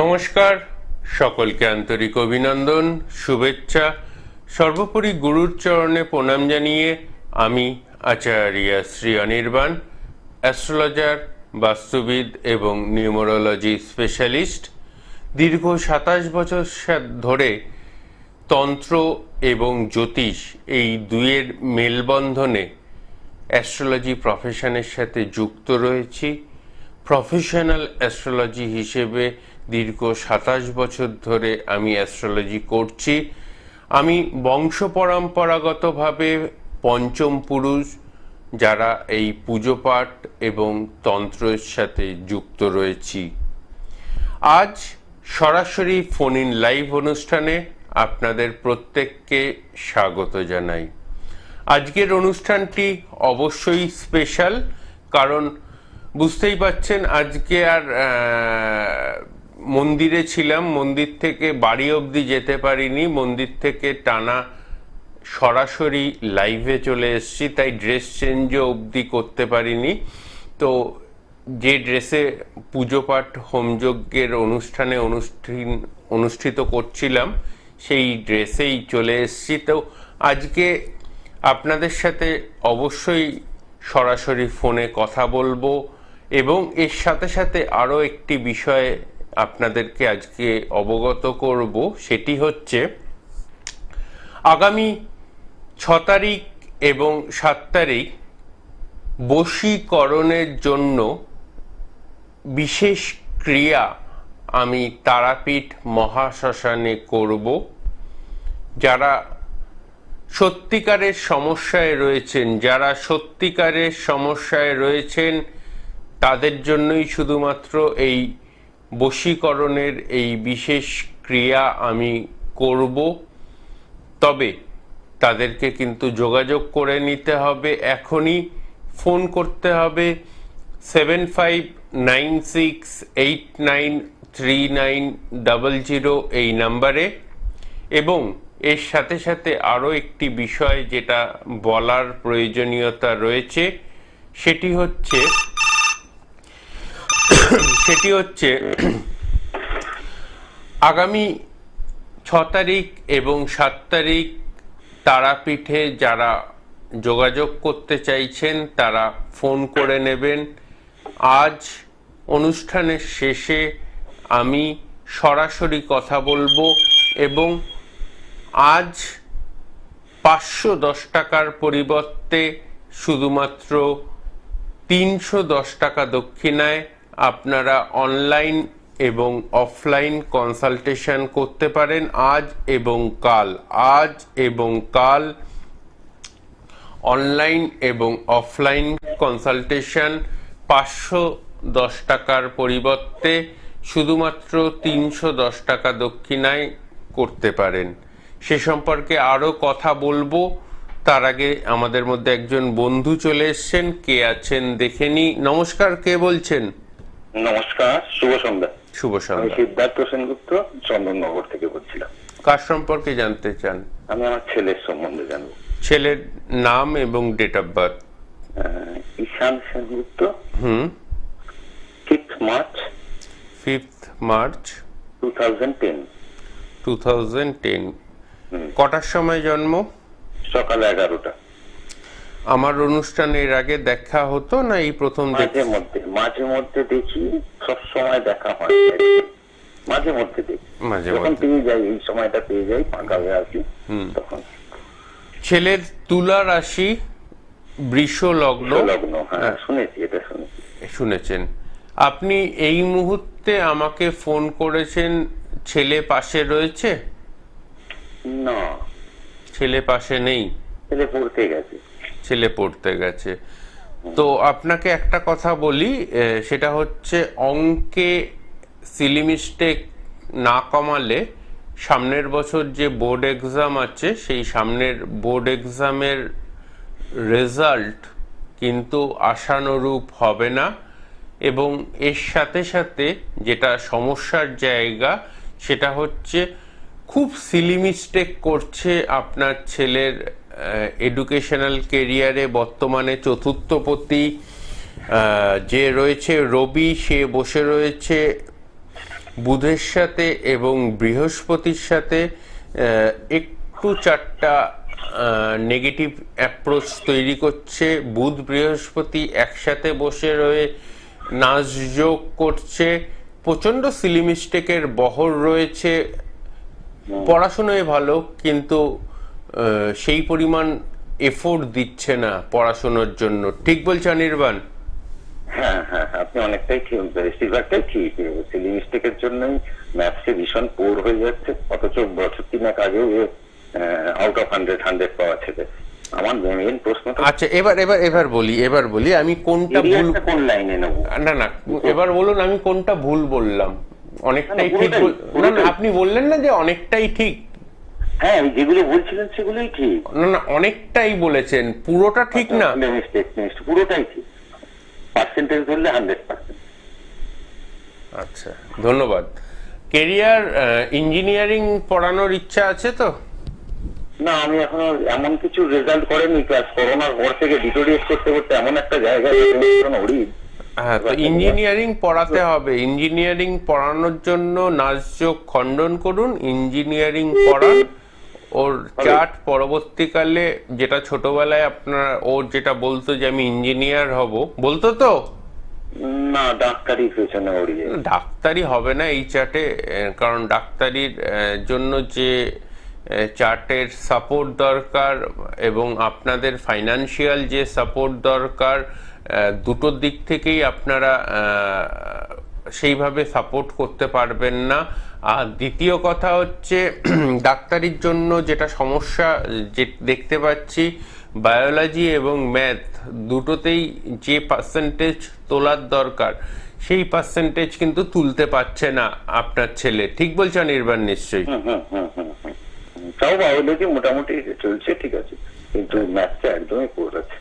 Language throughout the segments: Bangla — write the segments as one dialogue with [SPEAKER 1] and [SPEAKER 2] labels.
[SPEAKER 1] নমস্কার, সকলকে আন্তরিক অভিনন্দন, শুভেচ্ছা। সর্বোপরি গুরুর চরণে প্রণাম জানিয়ে আমি আচার্য শ্রী অনির্বাণ, অ্যাস্ট্রোলজার, বাস্তুবিদ এবং নিউমেরোলজি স্পেশালিস্ট। দীর্ঘ 27 বছর ধরে তন্ত্র এবং জ্যোতিষ এই দুয়ের মেলবন্ধনে অ্যাস্ট্রোলজি প্রফেশনের সাথে যুক্ত রয়েছি। প্রফেশনাল অ্যাস্ট্রোলজি হিসেবে দীর্ঘ 27 বছর ধরে আমি অ্যাস্ট্রোলজি করছি। আমি বংশ পরম্পরাগতভাবে পঞ্চম পুরুষ যারা এই পুজো পাঠ এবং তন্ত্রের সাথে যুক্ত রয়েছি। আজ সরাসরি ফোন ইন লাইভ অনুষ্ঠানে আপনাদের প্রত্যেককে স্বাগত জানাই। আজকের অনুষ্ঠানটি অবশ্যই স্পেশাল, কারণ বুঝতেই পাচ্ছেন আজকে আর মন্দিরে ছিলাম, মন্দির থেকে বাড়ি অবধি যেতে পারিনি, মন্দির থেকে টানা সরাসরি লাইভে চলে এসেছি, তাই ড্রেস চেঞ্জও অবধি করতে পারিনি। তো যে ড্রেসে পুজো পাঠ হোমযজ্ঞের অনুষ্ঠানে অনুষ্ঠিত করছিলাম সেই ড্রেসেই চলে এসেছি। তো আজকে আপনাদের সাথে অবশ্যই সরাসরি ফোনে কথা বলবো এবং এর সাথে সাথে আরও একটি বিষয়ে আপনাদেরকে আজকে অবগত করব, সেটি হচ্ছে আগামী 6 তারিখ এবং 7 তারিখ বশীকরণের জন্য বিশেষ ক্রিয়া আমি তারাপীঠ মহাশ্মশানে করব। যারা সত্যিকারের সমস্যায় রয়েছেন তাদের জন্যই শুধুমাত্র এই বশীকরণের এই বিশেষ ক্রিয়া আমি করব। তবে তাদেরকে কিন্তু যোগাযোগ করে নিতে হবে, এখনই ফোন করতে হবে 7596893900 এই নাম্বারে। এবং এর সাথে সাথে আরও একটি বিষয় যেটা বলার প্রয়োজনীয়তা রয়েছে, সেটি হচ্ছে আগামী 6 তারিখ এবং 7 তারিখ তারাপীঠে যারা যোগাযোগ করতে চাইছেন তারা ফোন করে নেবেন। আজ অনুষ্ঠানের শেষে আমি সরাসরি কথা বলবো এবং আজ 510 টাকার পরিবর্তে শুধুমাত্র 310 টাকা দক্ষিণায় আপনারা অনলাইন এবং অফলাইন কনসালটেশন করতে পারেন আজ এবং কাল। অনলাইন এবং অফলাইন কনসালটেশন 510 টাকার পরিবর্তে শুধুমাত্র 310 টাকা দক্ষিণায় করতে পারেন। সে সম্পর্কে আরও কথা বলবো, তার আগে আমাদের মধ্যে একজন বন্ধু চলে এসেছেন। কে আছেন দেখে নি। নমস্কার, কে বলছেন?
[SPEAKER 2] নমস্কার, শুভ সন্ধ্যা।
[SPEAKER 1] শুভ সন্ধ্যা।
[SPEAKER 2] সিদ্ধার্থ সেনগুপ্ত, চন্দননগর থেকে বলছিলাম।
[SPEAKER 1] কার সম্পর্কে জানতে চান?
[SPEAKER 2] আমি আমার ছেলের সম্বন্ধে জানবো।
[SPEAKER 1] ছেলের নাম এবং date of birth?
[SPEAKER 2] Ishaan Sengupta. 5th March 2010।
[SPEAKER 1] কটার সময় জন্ম?
[SPEAKER 2] সকাল 11টা।
[SPEAKER 1] আমার অনুষ্ঠানে এর আগে দেখা হতো না এই প্রথম?
[SPEAKER 2] মাঝে মধ্যে দেখি, সব সময় দেখা হয়, মাঝে মধ্যে দেখি, যখন পেয়ে যাই, এই সময়টা পেয়ে যাই, ফাঁকা হয়ে আসি তখন।
[SPEAKER 1] ছেলের তুলা রাশি, বৃষ লগ্ন।
[SPEAKER 2] হ্যাঁ, শুনেছি, এটা
[SPEAKER 1] শুনেছেন। আপনি এই মুহূর্তে আমাকে ফোন করেছেন, ছেলে পাশে রয়েছে?
[SPEAKER 2] না,
[SPEAKER 1] ছেলে পাশে নেই, ছেলে পড়তে গেছে। তো আপনাকে একটা কথা বলি, সেটা হচ্ছে অঙ্কে সিলি মিস্টেক না কমালে সামনের বছর যে বোর্ড এক্সাম আছে সেই সামনের বোর্ড এক্সামের রেজাল্ট কিন্তু আশানুরূপ হবে না। এবং এর সাথে সাথে যেটা সমস্যার জায়গা সেটা হচ্ছে খুব সিলি মিস্টেক করছে আপনার ছেলের এডুকেশনাল কেরিয়ারে। বর্তমানে চতুর্থপতি যে রয়েছে রবি, সে বসে রয়েছে বুধের সাথে এবং বৃহস্পতির সাথে একটু চারটা নেগেটিভ অ্যাপ্রোচ তৈরি করছে। বুধ বৃহস্পতি একসাথে বসে রয়ে নাশ যোগ করছে, প্রচণ্ড সিলি মিস্টেকের বহর রয়েছে। পড়াশোনায় ভালো, কিন্তু সেই পরিমাণ এফোর্ট দিচ্ছে না পড়াশোনার জন্য। ঠিক বলছে অনির্বাণ?
[SPEAKER 2] হ্যাঁ হ্যাঁ, আপনি অনেকটাই ঠিক, বেশিরভাগটাই ঠিক। সিলি মিস্টেকের জন্যই ম্যাথসে ভীষণ পোর হয়ে যাচ্ছে, অথচ বছর 3 আগেও আউট অফ 100 পাওয়া ছেলে। আমার মেইন প্রশ্ন,
[SPEAKER 1] আচ্ছা এবার বলি আমি কোনটা ভুল,
[SPEAKER 2] কোন লাইনে নেব?
[SPEAKER 1] না এবার বলুন আমি কোনটা ভুল বললাম। অনেকটাই ঠিক না, আপনি বললেন না যে অনেকটাই ঠিক।
[SPEAKER 2] হ্যাঁ, যেগুলো বলছিলেন সেগুলোই ঠিক।
[SPEAKER 1] না অনেকটাই বলেছেন, পুরোটা ঠিক না।
[SPEAKER 2] পুরোটাই ঠিক, পার্সেন্টেজ ধরলে 100%।
[SPEAKER 1] আচ্ছা, ধন্যবাদ। কেরিয়ার ইঞ্জিনিয়ারিং পড়ানোর ইচ্ছা আছে তো?
[SPEAKER 2] না, আমি এখনো এমন কিছু রেজাল্ট করেনি, ক্লাস করোনার পর থেকে ডিটোরিয়েট করতে করতে এমন একটা জায়গায়
[SPEAKER 1] হ্যাঁ, তো ইঞ্জিনিয়ারিং পড়াতে হবে। ইঞ্জিনিয়ারিং পড়ানোর জন্য নাচযোগ খণ্ডন করুন, ইঞ্জিনিয়ারিং পড়ান। ওর চার্ট পরবর্তীকালে, যেটা ছোটবেলায় আপনার ও যেটা বলতো যে আমি ইঞ্জিনিয়ার হব, বলতো তো
[SPEAKER 2] না, ডাক্তারি পেছনে ওড়িয়ে।
[SPEAKER 1] ডাক্তারি হবে না এই চার্টে, কারণ ডাক্তারির জন্য যে চার্টের সাপোর্ট দরকার এবং আপনাদের ফাইনান্সিয়াল যে সাপোর্ট দরকার, দুটোর দিক থেকেই আপনারা সেইভাবে সাপোর্ট করতে পারবেন না। আর দ্বিতীয় কথা হচ্ছে, ডাক্তারির জন্য যেটা সমস্যা যে দেখতে পাচ্ছি, বায়োলজি এবং ম্যাথ দুটোতেই যে পার্সেন্টেজ তোলার দরকার সেই পার্সেন্টেজ কিন্তু তুলতে পারছে না আপনার ছেলে। ঠিক বলছে অনির্বাণ? নিশ্চয়ই।
[SPEAKER 2] তাও বায়োলজি মোটামুটি চলছে, ঠিক আছে, কিন্তু ম্যাথটা একদমই পুরো আছে।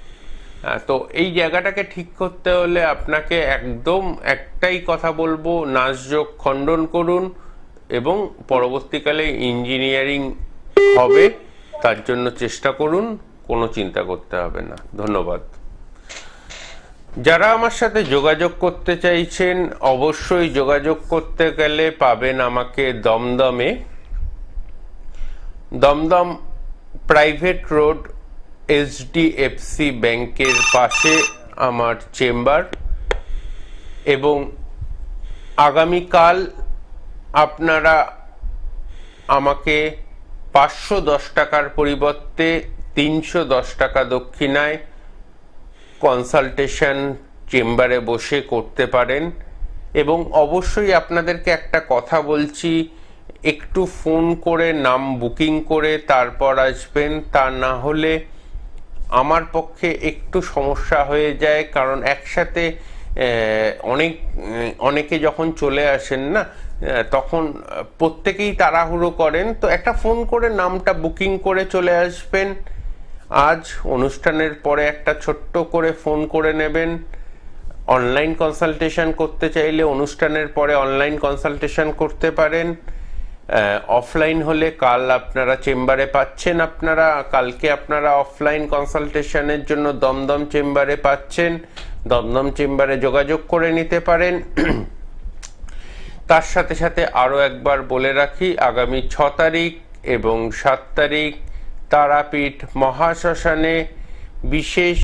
[SPEAKER 1] তো এই জায়গাটাকে ঠিক করতে হলে আপনাকে একদম একটাই কথা বলবো, নাচযোগ খণ্ডন করুন এবং পরবর্তীকালে ইঞ্জিনিয়ারিং হবে তার জন্য চেষ্টা করুন, কোনো চিন্তা করতে হবে না। ধন্যবাদ। যারা আমার সাথে যোগাযোগ করতে চাইছেন, অবশ্যই যোগাযোগ করতে গেলে পাবেন আমাকে দমদমে, দমদম প্রাইভেট রোড, HDFC ব্যাংকের পাশে আমার চেম্বার। এবং আগামীকাল আপনারা আমাকে 510 টাকার পরিবর্তে 310 টাকা দক্ষিণায় কনসালটেশন চেম্বারে বসে করতে পারেন। এবং অবশ্যই আপনাদেরকে একটা কথা বলছি, একটু ফোন করে নাম বুকিং করে তারপর আসবেন, তা না হলে আমার পক্ষে একটু সমস্যা হয়ে যায়। কারণ একসাথে অনেকে যখন চলে আসেন না, তখন প্রত্যেকেই তাড়াহুড়ো করেন। তো একটা ফোন করে নামটা বুকিং করে চলে আসবেন। আজ অনুষ্ঠানের পরে একটা ছোট্ট করে ফোন করে নেবেন। অনলাইন কনসালটেশন করতে চাইলে অনুষ্ঠানের পরে অনলাইন কনসালটেশন করতে পারেন। অফলাইন হলে কাল আপনারা চেম্বারে পাচ্ছেন, আপনারা কালকে আপনারা অফলাইন কনসালটেশনের জন্য দমদম চেম্বারে পাচ্ছেন, দমদম চেম্বারে যোগাযোগ করে নিতে পারেন। তার সাথে সাথে আরও একবার বলে রাখি, আগামী 6 তারিখ এবং 7 তারিখ তারাপীঠ মহাশ্মশানে বিশেষ